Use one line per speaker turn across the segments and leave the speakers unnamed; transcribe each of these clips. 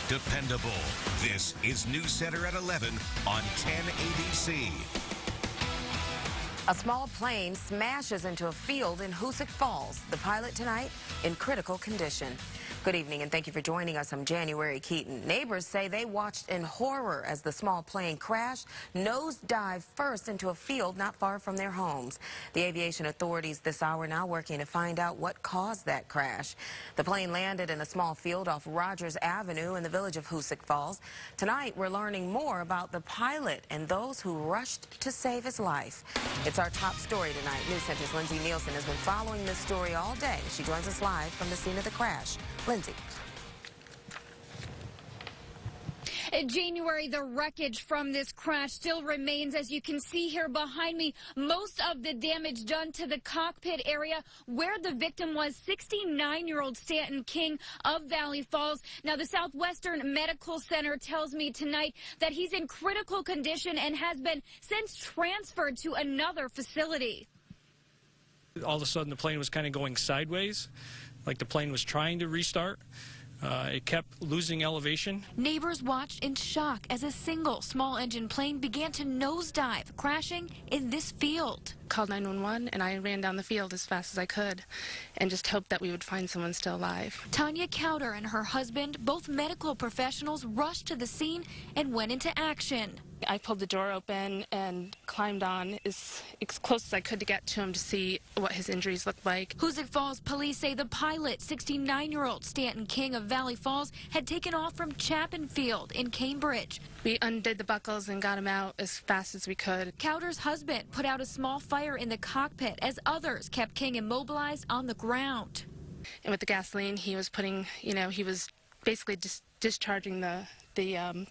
dependable. This is News Center at 11 on 10 ABC.
A small plane smashes into a field in Hoosick Falls. The pilot tonight in critical condition. Good evening and thank you for joining us. I'm January Keaton. Neighbors say they watched in horror as the small plane crashed, nosedive first into a field not far from their homes. The aviation authorities this hour now working to find out what caused that crash. The plane landed in a small field off Rogers Avenue in the village of Hoosick Falls. Tonight we're learning more about the pilot and those who rushed to save his life. It's our top story tonight. News Center's Lindsay Nielsen has been following this story all day. She joins us live from the scene of the crash. Lindsay.
In January, the wreckage from this crash still remains. As you can see here behind me, most of the damage done to the cockpit area where the victim was, 69-year-old Stanton King of Valley Falls. Now, the Southwestern Medical Center tells me tonight that he's in critical condition and has been since transferred to another facility.
All of a sudden, the plane was kind of going sideways, like the plane was trying to restart. It kept losing elevation.
Neighbors watched in shock as a single small-engine plane began to nosedive, crashing in this field.
Called 911 and I ran down the field as fast as I could and just hoped that we would find someone still alive.
Tanya Cowder and her husband, both medical professionals, rushed to the scene and went into action.
I pulled the door open and climbed on as close as I could to get to him to see what his injuries looked like.
Hoosick Falls police say the pilot, 69-year-old Stanton King of Valley Falls, had taken off from Chapin Field in Cambridge.
We undid the buckles and got him out as fast as we could.
Cowder's husband put out a small fire in the cockpit as others kept King immobilized on the ground.
And with the gasoline, he was putting, he was basically just discharging the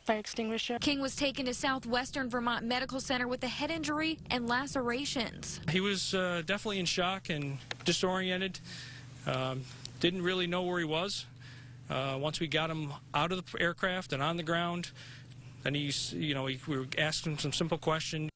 fire extinguisher.
King was taken to Southwestern Vermont Medical Center with a head injury and lacerations.
He was definitely in shock and disoriented. Didn't really know where he was. Once we got him out of the aircraft and on the ground, then we were asking him some simple questions.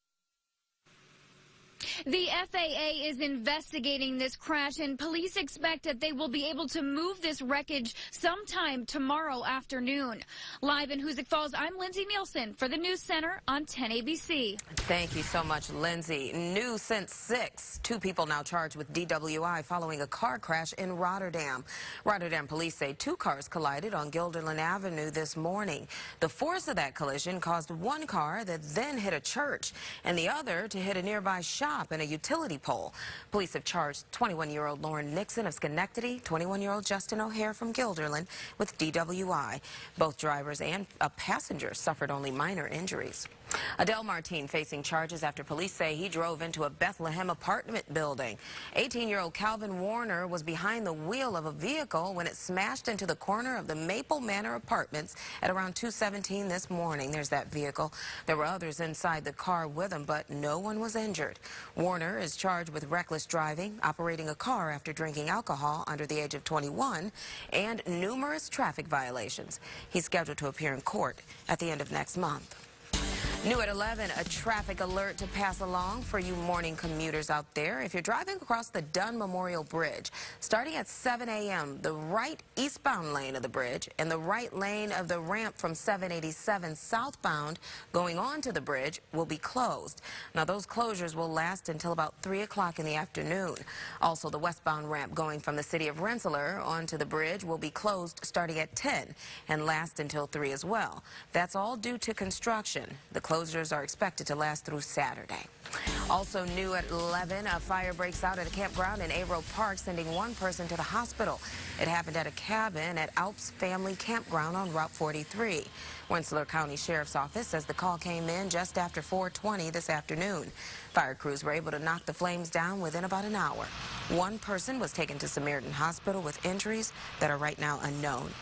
The FAA is investigating this crash, and police expect that they will be able to move this wreckage sometime tomorrow afternoon. Live in Hoosick Falls, I'm Lindsay Nielsen for the News Center on 10 ABC.
Thank you so much, Lindsay. New since 6. 2 people now charged with DWI following a car crash in Rotterdam. Rotterdam police say 2 cars collided on Guilderland Avenue this morning. The force of that collision caused one car that then hit a church and the other to hit a nearby shop and a utility pole. Police have charged 21-year-old Lauren Nixon of Schenectady, 21-year-old Justin O'Hare from Guilderland with DWI. Both drivers and a passenger suffered only minor injuries. Adele Martin facing charges after police say he drove into a Bethlehem apartment building. 18-year-old Calvin Warner was behind the wheel of a vehicle when it smashed into the corner of the Maple Manor Apartments at around 2:17 this morning. There's that vehicle. There were others inside the car with him, but no one was injured. Warner is charged with reckless driving, operating a car after drinking alcohol under the age of 21, and numerous traffic violations. He's scheduled to appear in court at the end of next month. New at 11, a traffic alert to pass along for you morning commuters out there. If you're driving across the Dunn Memorial Bridge, starting at 7 a.m., the right eastbound lane of the bridge and the right lane of the ramp from 787 southbound going onto the bridge will be closed. Now, those closures will last until about 3 o'clock in the afternoon. Also, the westbound ramp going from the city of Rensselaer onto the bridge will be closed starting at 10 and last until 3 as well. That's all due to construction. The closures are expected to last through Saturday. Also new at 11, a fire breaks out at a campground in Averill Park, sending one person to the hospital. It happened at a cabin at Alps Family Campground on Route 43. Rensselaer County Sheriff's Office says the call came in just after 4:20 this afternoon. Fire crews were able to knock the flames down within about an hour. One person was taken to Samaritan Hospital with injuries that are right now unknown.